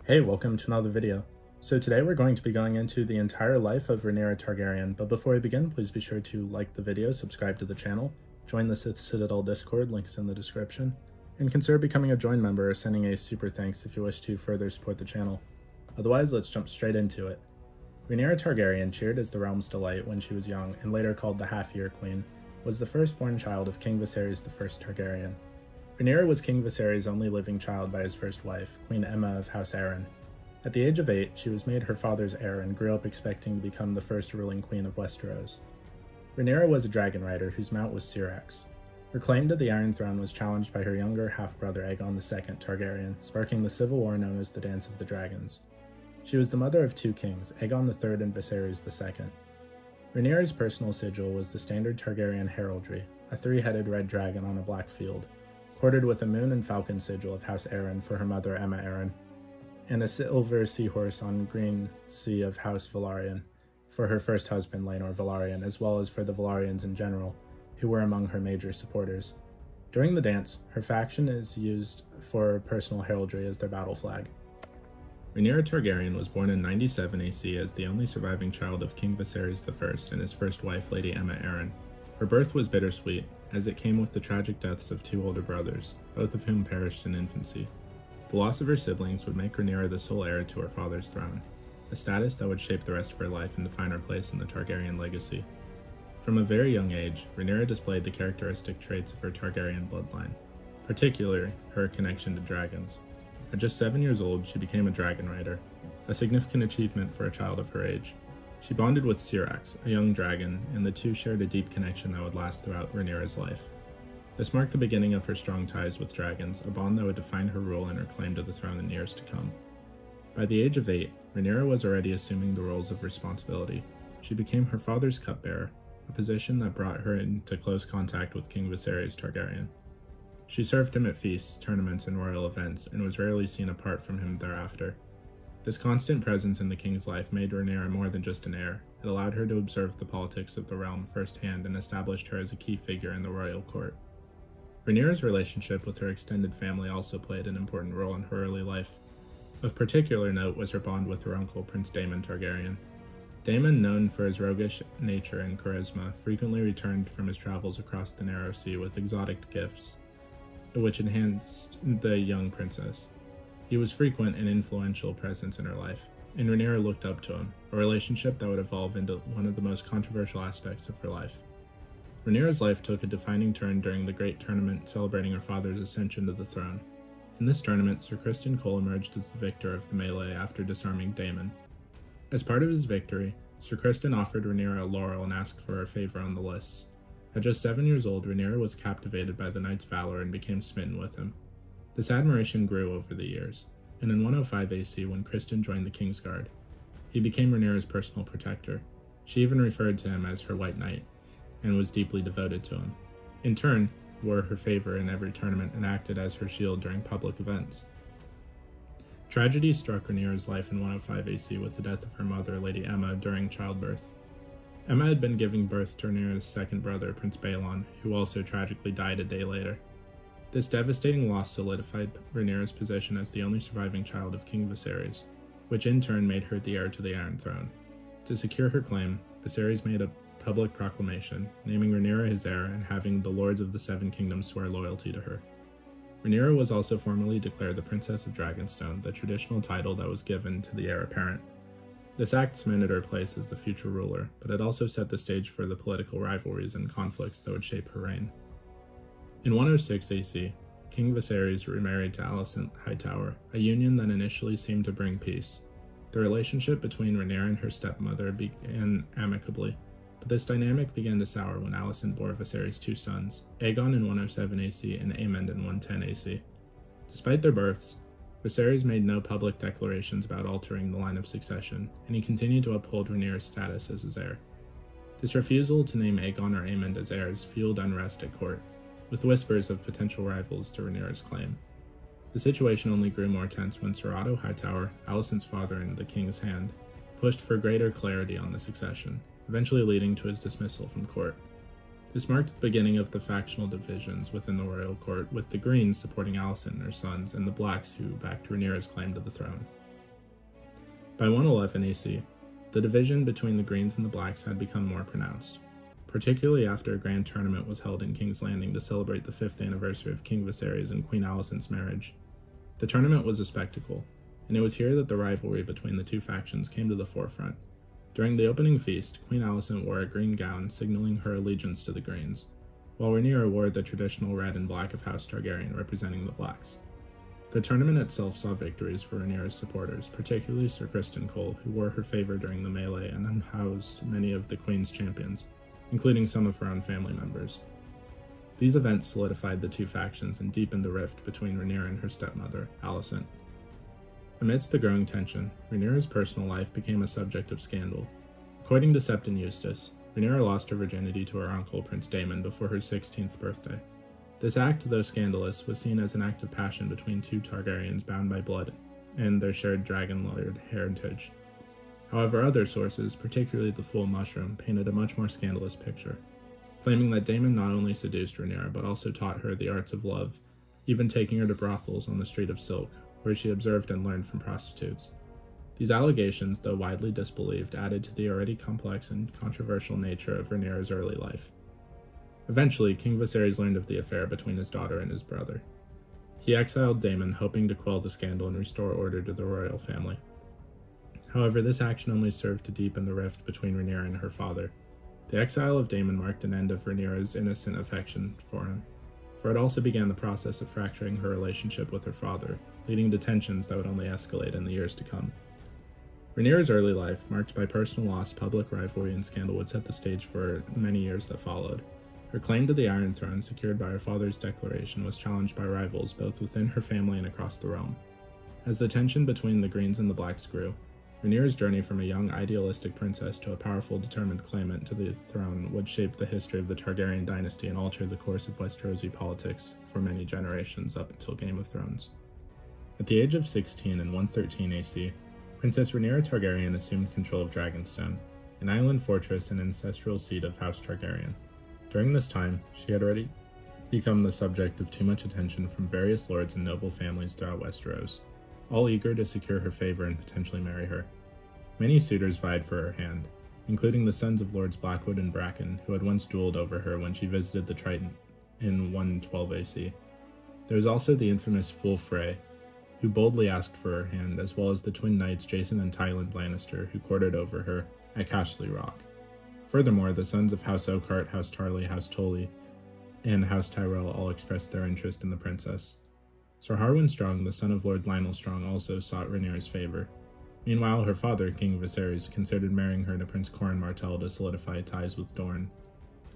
Hey, welcome to another video. So today we're going to be going into the entire life of Rhaenyra Targaryen, but before we begin, please be sure to like the video, subscribe to the channel, join the Sith Citadel Discord, links in the description, and consider becoming a join member or sending a super thanks if you wish to further support the channel. Otherwise, let's jump straight into it. Rhaenyra Targaryen, cheered as the realm's delight when she was young and later called the Half-Year Queen, was the firstborn child of King Viserys I Targaryen. Rhaenyra was King Viserys' only living child by his first wife, Queen Aemma of House Arryn. At the age of 8, she was made her father's heir and grew up expecting to become the first ruling queen of Westeros. Rhaenyra was a dragon rider whose mount was Syrax. Her claim to the Iron Throne was challenged by her younger half-brother Aegon II Targaryen, sparking the civil war known as the Dance of the Dragons. She was the mother of two kings, Aegon III and Viserys II. Rhaenyra's personal sigil was the standard Targaryen heraldry, a three-headed red dragon on a black field, quartered with a moon and falcon sigil of House Arryn for her mother Aemma Arryn, and a silver seahorse on green sea of House Velaryon for her first husband Laenor Velaryon, as well as for the Velaryons in general, who were among her major supporters. During the dance, her faction is used for personal heraldry as their battle flag. Rhaenyra Targaryen was born in 97 AC as the only surviving child of King Viserys I and his first wife, Lady Aemma Arryn. Her birth was bittersweet, as it came with the tragic deaths of two older brothers, both of whom perished in infancy. The loss of her siblings would make Rhaenyra the sole heir to her father's throne, a status that would shape the rest of her life and define her place in the Targaryen legacy. From a very young age, Rhaenyra displayed the characteristic traits of her Targaryen bloodline, particularly her connection to dragons. At just 7 years old, she became a dragon rider, a significant achievement for a child of her age. She bonded with Syrax, a young dragon, and the two shared a deep connection that would last throughout Rhaenyra's life. This marked the beginning of her strong ties with dragons, a bond that would define her rule and her claim to the throne in years to come. By the age of 8, Rhaenyra was already assuming the roles of responsibility. She became her father's cupbearer, a position that brought her into close contact with King Viserys Targaryen. She served him at feasts, tournaments, and royal events, and was rarely seen apart from him thereafter. This constant presence in the king's life made Rhaenyra more than just an heir. It allowed her to observe the politics of the realm firsthand and established her as a key figure in the royal court. Rhaenyra's relationship with her extended family also played an important role in her early life. Of particular note was her bond with her uncle, Prince Daemon Targaryen. Daemon, known for his roguish nature and charisma, frequently returned from his travels across the Narrow Sea with exotic gifts, which enhanced the young princess. He was frequent and influential presence in her life, and Rhaenyra looked up to him, a relationship that would evolve into one of the most controversial aspects of her life. Rhaenyra's life took a defining turn during the great tournament celebrating her father's ascension to the throne. In this tournament, Sir Criston Cole emerged as the victor of the melee after disarming Daemon. As part of his victory, Sir Criston offered Rhaenyra a laurel and asked for her favor on the lists. At just 7 years old, Rhaenyra was captivated by the knight's valor and became smitten with him. This admiration grew over the years, and in 105 AC, when Criston joined the Kingsguard, he became Rhaenyra's personal protector. She even referred to him as her White Knight, and was deeply devoted to him. In turn, wore her favor in every tournament and acted as her shield during public events. Tragedy struck Rhaenyra's life in 105 AC with the death of her mother, Lady Aemma, during childbirth. Aemma had been giving birth to Rhaenyra's second brother, Prince Baelon, who also tragically died a day later. This devastating loss solidified Rhaenyra's position as the only surviving child of King Viserys, which in turn made her the heir to the Iron Throne. To secure her claim, Viserys made a public proclamation, naming Rhaenyra his heir and having the Lords of the Seven Kingdoms swear loyalty to her. Rhaenyra was also formally declared the Princess of Dragonstone, the traditional title that was given to the heir apparent. This act cemented her place as the future ruler, but it also set the stage for the political rivalries and conflicts that would shape her reign. In 106 AC, King Viserys remarried to Alicent Hightower, a union that initially seemed to bring peace. The relationship between Rhaenyra and her stepmother began amicably, but this dynamic began to sour when Alicent bore Viserys' two sons, Aegon in 107 AC and Aemond in 110 AC. Despite their births, Viserys made no public declarations about altering the line of succession, and he continued to uphold Rhaenyra's status as his heir. This refusal to name Aegon or Aemond as heirs fueled unrest at court, with whispers of potential rivals to Rhaenyra's claim. The situation only grew more tense when Sir Otto Hightower, Alicent's father in the king's hand, pushed for greater clarity on the succession, eventually leading to his dismissal from court. This marked the beginning of the factional divisions within the royal court, with the Greens supporting Alicent and her sons, and the Blacks who backed Rhaenyra's claim to the throne. By 111 AC, the division between the Greens and the Blacks had become more pronounced, particularly after a grand tournament was held in King's Landing to celebrate the 5th anniversary of King Viserys and Queen Alicent's marriage. The tournament was a spectacle, and it was here that the rivalry between the two factions came to the forefront. During the opening feast, Queen Alicent wore a green gown, signaling her allegiance to the Greens, while Rhaenyra wore the traditional red and black of House Targaryen, representing the Blacks. The tournament itself saw victories for Rhaenyra's supporters, particularly Sir Criston Cole, who wore her favor during the melee and unhoused many of the Queen's champions, including some of her own family members. These events solidified the two factions and deepened the rift between Rhaenyra and her stepmother, Alicent. Amidst the growing tension, Rhaenyra's personal life became a subject of scandal. According to Septon Eustace, Rhaenyra lost her virginity to her uncle, Prince Daemon, before her 16th birthday. This act, though scandalous, was seen as an act of passion between two Targaryens bound by blood and their shared dragon-lord heritage. However, other sources, particularly the Full Mushroom, painted a much more scandalous picture, claiming that Daemon not only seduced Rhaenyra but also taught her the arts of love, even taking her to brothels on the Street of Silk, where she observed and learned from prostitutes. These allegations, though widely disbelieved, added to the already complex and controversial nature of Rhaenyra's early life. Eventually, King Viserys learned of the affair between his daughter and his brother. He exiled Daemon, hoping to quell the scandal and restore order to the royal family. However, this action only served to deepen the rift between Rhaenyra and her father. The exile of Daemon marked an end of Rhaenyra's innocent affection for him, for it also began the process of fracturing her relationship with her father, leading to tensions that would only escalate in the years to come. Rhaenyra's early life, marked by personal loss, public rivalry, and scandal, would set the stage for many years that followed. Her claim to the Iron Throne, secured by her father's declaration, was challenged by rivals both within her family and across the realm. As the tension between the Greens and the Blacks grew, Rhaenyra's journey from a young, idealistic princess to a powerful, determined claimant to the throne would shape the history of the Targaryen dynasty and alter the course of Westerosi politics for many generations up until Game of Thrones. At the age of 16 in 113 AC, Princess Rhaenyra Targaryen assumed control of Dragonstone, an island fortress and ancestral seat of House Targaryen. During this time, she had already become the subject of too much attention from various lords and noble families throughout Westeros, all eager to secure her favor and potentially marry her. Many suitors vied for her hand, including the sons of Lords Blackwood and Bracken, who had once dueled over her when she visited the Triton in 112 AC. There was also the infamous Fool Frey, who boldly asked for her hand, as well as the twin knights Jason and Tywin Lannister, who courted over her at Castle Rock. Furthermore, the sons of House Oakheart, House Tarly, House Tully, and House Tyrell all expressed their interest in the princess. Sir Harwin Strong, the son of Lord Lionel Strong, also sought Rhaenyra's favor. Meanwhile, her father, King Viserys, considered marrying her to Prince Corran Martell to solidify ties with Dorne,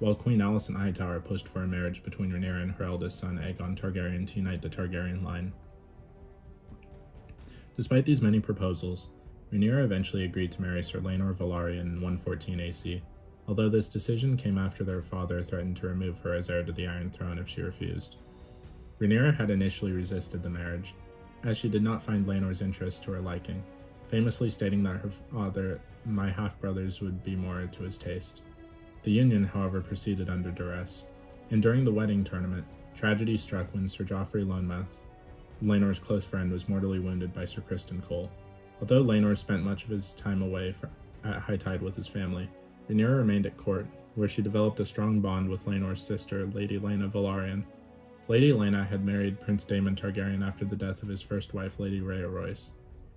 while Queen Alicent Hightower pushed for a marriage between Rhaenyra and her eldest son, Aegon Targaryen, to unite the Targaryen line. Despite these many proposals, Rhaenyra eventually agreed to marry Sir Laenor Velaryon in 114 AC, although this decision came after their father threatened to remove her as heir to the Iron Throne if she refused. Rhaenyra had initially resisted the marriage, as she did not find Laenor's interests to her liking, famously stating that her father, "My half-brothers, would be more to his taste." The union, however, proceeded under duress, and during the wedding tournament, tragedy struck when Sir Joffrey Lonmouth, Laenor's close friend, was mortally wounded by Sir Criston Cole. Although Laenor spent much of his time away at high tide with his family, Rhaenyra remained at court, where she developed a strong bond with Laenor's sister, Lady Laena Velaryon. Lady Laena had married Prince Daemon Targaryen after the death of his first wife, Lady Rhea Royce,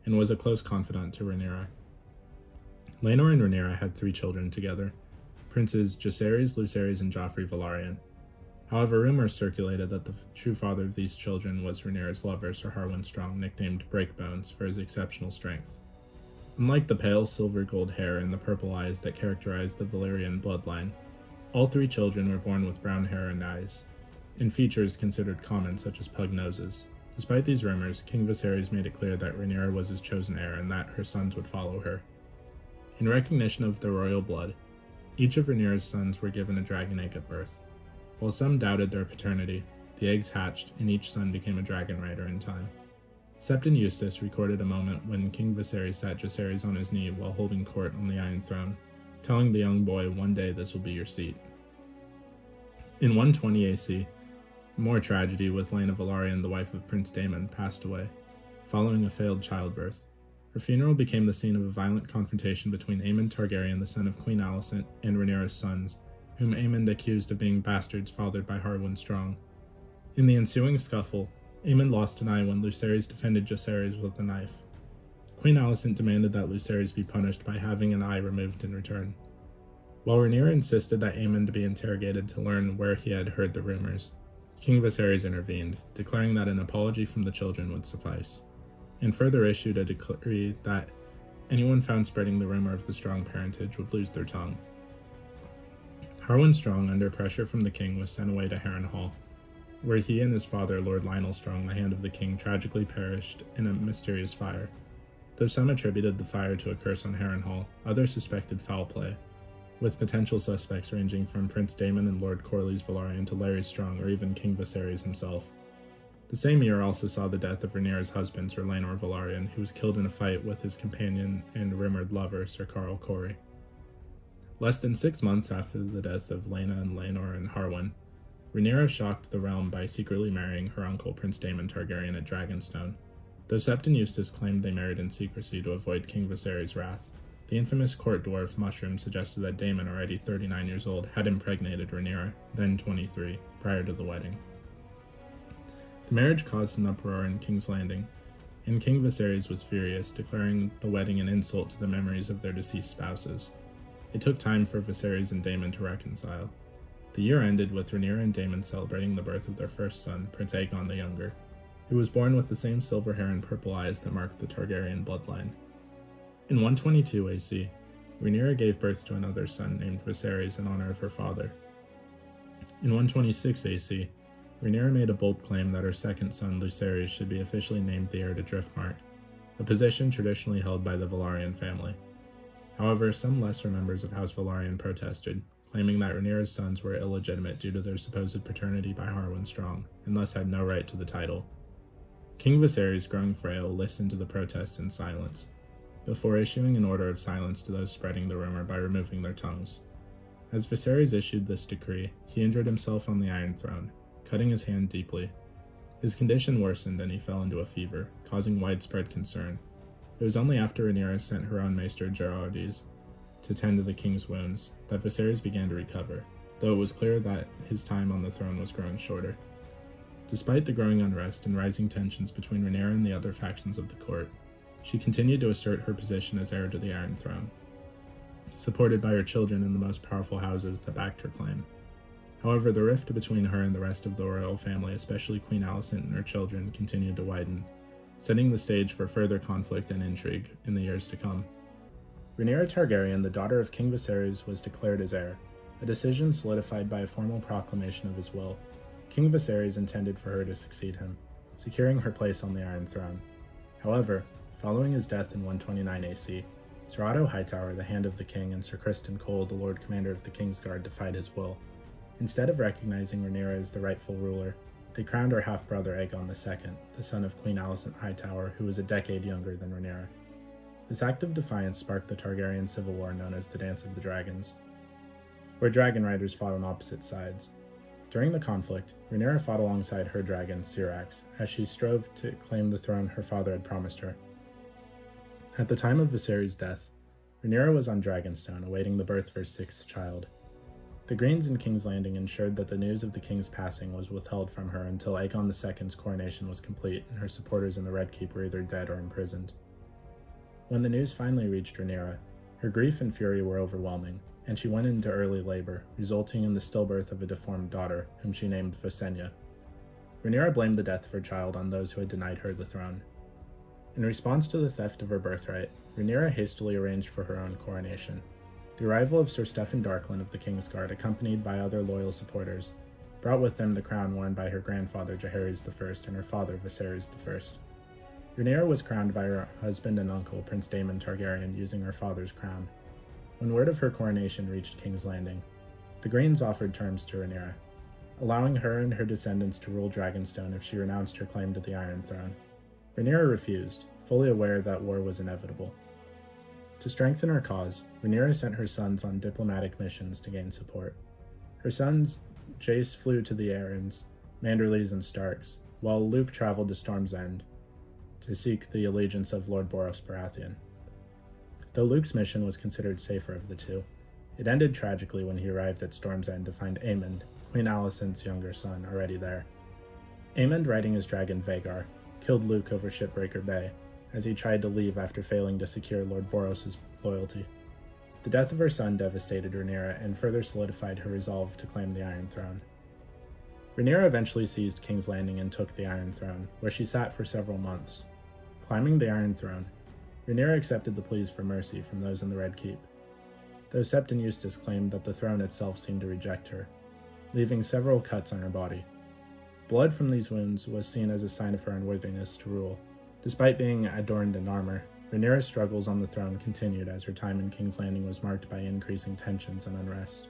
and was a close confidant to Rhaenyra. Laenor and Rhaenyra had 3 children together, Princes Jacaerys, Lucerys, and Joffrey Velaryon. However, rumors circulated that the true father of these children was Rhaenyra's lover, Sir Harwin Strong, nicknamed Breakbones for his exceptional strength. Unlike the pale silver-gold hair and the purple eyes that characterized the Valyrian bloodline, all 3 children were born with brown hair and eyes, and features considered common such as pug noses. Despite these rumors, King Viserys made it clear that Rhaenyra was his chosen heir and that her sons would follow her. In recognition of their royal blood, each of Rhaenyra's sons were given a dragon egg at birth. While some doubted their paternity, the eggs hatched and each son became a dragon rider in time. Septon Eustace recorded a moment when King Viserys sat Jacaerys on his knee while holding court on the Iron Throne, telling the young boy, "One day this will be your seat." In 120 AC, more tragedy with Laena Velaryon, the wife of Prince Daemon, passed away, following a failed childbirth. Her funeral became the scene of a violent confrontation between Aemon Targaryen, the son of Queen Alicent, and Rhaenyra's sons, whom Aemon accused of being bastards fathered by Harwin Strong. In the ensuing scuffle, Aemon lost an eye when Lucerys defended Jacaerys with a knife. Queen Alicent demanded that Lucerys be punished by having an eye removed in return. While Rhaenyra insisted that Aemon to be interrogated to learn where he had heard the rumors, King Viserys intervened, declaring that an apology from the children would suffice, and further issued a decree that anyone found spreading the rumor of the Strong parentage would lose their tongue. Harwin Strong, under pressure from the king, was sent away to Harrenhal, where he and his father, Lord Lionel Strong, the Hand of the King, tragically perished in a mysterious fire. Though some attributed the fire to a curse on Harrenhal, others suspected foul play, with potential suspects ranging from Prince Daemon and Lord Corlys Velaryon to Larry Strong or even King Viserys himself. The same year also saw the death of Rhaenyra's husband, Sir Laenor Velaryon, who was killed in a fight with his companion and rumored lover, Sir Carl Corey. Less than 6 months after the death of Laena and Laenor and Harwin, Rhaenyra shocked the realm by secretly marrying her uncle, Prince Daemon Targaryen, at Dragonstone. Though Sept and Eustace claimed they married in secrecy to avoid King Viserys' wrath, the infamous court dwarf Mushroom suggested that Daemon, already 39 years old, had impregnated Rhaenyra, then 23, prior to the wedding. The marriage caused an uproar in King's Landing, and King Viserys was furious, declaring the wedding an insult to the memories of their deceased spouses. It took time for Viserys and Daemon to reconcile. The year ended with Rhaenyra and Daemon celebrating the birth of their first son, Prince Aegon the Younger, who was born with the same silver hair and purple eyes that marked the Targaryen bloodline. In 122 AC, Rhaenyra gave birth to another son named Viserys in honor of her father. In 126 AC, Rhaenyra made a bold claim that her second son, Lucerys, should be officially named the heir to Driftmark, a position traditionally held by the Velaryon family. However, some lesser members of House Velaryon protested, claiming that Rhaenyra's sons were illegitimate due to their supposed paternity by Harwin Strong, and thus had no right to the title. King Viserys, growing frail, listened to the protests in silence, before issuing an order of silence to those spreading the rumor by removing their tongues. As Viserys issued this decree, he injured himself on the Iron Throne, cutting his hand deeply. His condition worsened and he fell into a fever, causing widespread concern. It was only after Rhaenyra sent her own maester Gerardes to tend to the king's wounds that Viserys began to recover, though it was clear that his time on the throne was growing shorter. Despite the growing unrest and rising tensions between Rhaenyra and the other factions of the court, she continued to assert her position as heir to the Iron Throne, supported by her children and the most powerful houses that backed her claim. However, the rift between her and the rest of the royal family, especially Queen Alicent and her children, continued to widen, setting the stage for further conflict and intrigue in the years to come. Rhaenyra Targaryen, the daughter of King Viserys, was declared as heir, a decision solidified by a formal proclamation of his will. King Viserys intended for her to succeed him, securing her place on the Iron Throne. However, following his death in 129 AC, Sir Otto Hightower, the Hand of the King, and Sir Criston Cole, the Lord Commander of the Kingsguard, defied his will. Instead of recognizing Rhaenyra as the rightful ruler, they crowned her half-brother Aegon II, the son of Queen Alicent Hightower, who was a decade younger than Rhaenyra. This act of defiance sparked the Targaryen civil war known as the Dance of the Dragons, where dragon riders fought on opposite sides. During the conflict, Rhaenyra fought alongside her dragon, Syrax, as she strove to claim the throne her father had promised her. At the time of Viserys' death, Rhaenyra was on Dragonstone, awaiting the birth of her sixth child. The Greens in King's Landing ensured that the news of the king's passing was withheld from her until Aegon II's coronation was complete and her supporters in the Red Keep were either dead or imprisoned. When the news finally reached Rhaenyra, her grief and fury were overwhelming, and she went into early labor, resulting in the stillbirth of a deformed daughter, whom she named Visenya. Rhaenyra blamed the death of her child on those who had denied her the throne. In response to the theft of her birthright, Rhaenyra hastily arranged for her own coronation. The arrival of Sir Steffan Darklyn of the Kingsguard, accompanied by other loyal supporters, brought with them the crown worn by her grandfather Jaehaerys I and her father Viserys I. Rhaenyra was crowned by her husband and uncle Prince Daemon Targaryen using her father's crown. When word of her coronation reached King's Landing, the Greens offered terms to Rhaenyra, allowing her and her descendants to rule Dragonstone if she renounced her claim to the Iron Throne. Rhaenyra refused, fully aware that war was inevitable. To strengthen her cause, Rhaenyra sent her sons on diplomatic missions to gain support. Her sons, Jace, flew to the Arryns, Manderleys, and Starks, while Luke traveled to Storm's End to to seek the allegiance of Lord Boros Baratheon. Though Luke's mission was considered safer of the two, it ended tragically when he arrived at Storm's End to find Aemond, Queen Alicent's younger son, already there. Aemond, riding his dragon Vhagar, killed Luke over Shipbreaker Bay, as he tried to leave after failing to secure Lord Boros' loyalty. The death of her son devastated Rhaenyra and further solidified her resolve to claim the Iron Throne. Rhaenyra eventually seized King's Landing and took the Iron Throne, where she sat for several months. Climbing the Iron Throne, Rhaenyra accepted the pleas for mercy from those in the Red Keep, though Sept and Eustace claimed that the throne itself seemed to reject her, leaving several cuts on her body. Blood from these wounds was seen as a sign of her unworthiness to rule. Despite being adorned in armor, Rhaenyra's struggles on the throne continued as her time in King's Landing was marked by increasing tensions and unrest.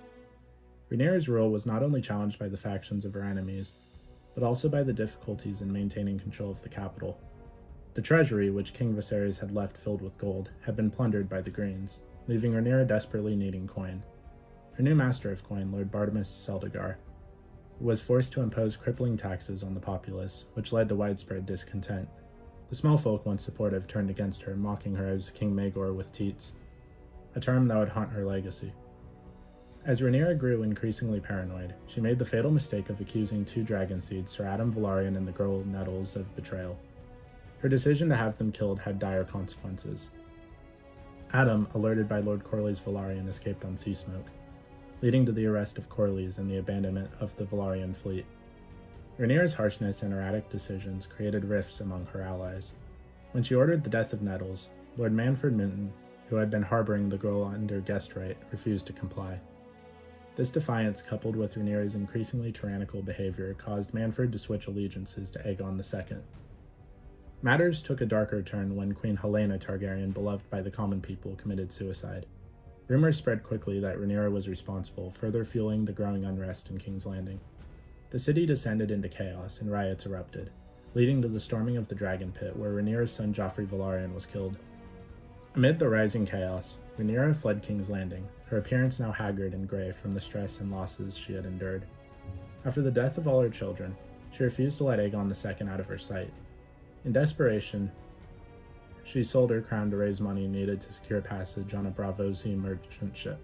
Rhaenyra's rule was not only challenged by the factions of her enemies, but also by the difficulties in maintaining control of the capital. The treasury, which King Viserys had left filled with gold, had been plundered by the Greens, leaving Rhaenyra desperately needing coin. Her new master of coin, Lord Bartimus Seldegar, was forced to impose crippling taxes on the populace, which led to widespread discontent. The small folk, once supportive, turned against her, mocking her as King Maegor with teats, a term that would haunt her legacy. As Rhaenyra grew increasingly paranoid, she made the fatal mistake of accusing two dragon seeds, Sir Adam Velaryon and the girl Nettles, of betrayal. Her decision to have them killed had dire consequences. Adam, alerted by Lord Corlys Velaryon, escaped on sea smoke, leading to the arrest of Corlys and the abandonment of the Velaryon fleet. Rhaenyra's harshness and erratic decisions created rifts among her allies. When she ordered the death of Nettles, Lord Manfred Minton, who had been harboring the girl under guest right, refused to comply. This defiance, coupled with Rhaenyra's increasingly tyrannical behavior, caused Manfred to switch allegiances to Aegon II. Matters took a darker turn when Queen Helaena Targaryen, beloved by the common people, committed suicide. Rumors spread quickly that Rhaenyra was responsible, further fueling the growing unrest in King's Landing. The city descended into chaos and riots erupted, leading to the storming of the Dragon Pit, where Rhaenyra's son Joffrey Velaryon was killed. Amid the rising chaos, Rhaenyra fled King's Landing, her appearance now haggard and gray from the stress and losses she had endured. After the death of all her children, she refused to let Aegon II out of her sight. In desperation, she sold her crown to raise money needed to secure passage on a Braavosi merchant ship,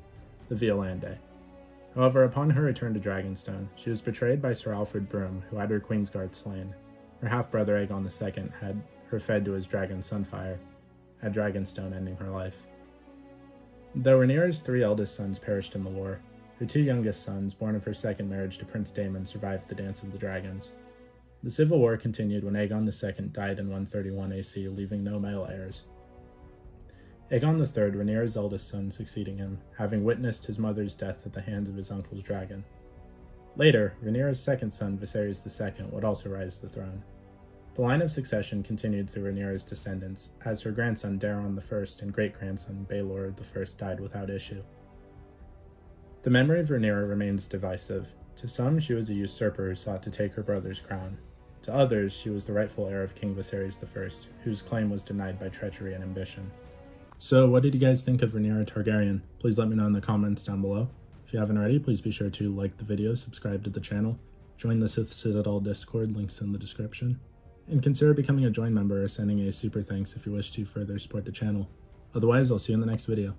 the Violin. However, upon her return to Dragonstone, she was betrayed by Sir Alfred Broom, who had her Queensguard slain. Her half-brother Aegon II had her fed to his dragon Sunfire, at Dragonstone ending her life. Though Rhaenyra's three eldest sons perished in the war, her two youngest sons, born of her second marriage to Prince Daemon, survived the Dance of the Dragons. The Civil War continued when Aegon II died in 131 AC, leaving no male heirs. Aegon III, Rhaenyra's eldest son, succeeding him, having witnessed his mother's death at the hands of his uncle's dragon. Later, Rhaenyra's second son, Viserys II, would also rise to the throne. The line of succession continued through Rhaenyra's descendants, as her grandson Daeron I and great-grandson Baelor I died without issue. The memory of Rhaenyra remains divisive. To some, she was a usurper who sought to take her brother's crown. To others, she was the rightful heir of King Viserys I, whose claim was denied by treachery and ambition. So, what did you guys think of Rhaenyra Targaryen? Please let me know in the comments down below. If you haven't already, please be sure to like the video, subscribe to the channel, join the Sith Citadel Discord, links in the description, and consider becoming a join member or sending a super thanks if you wish to further support the channel. Otherwise, I'll see you in the next video.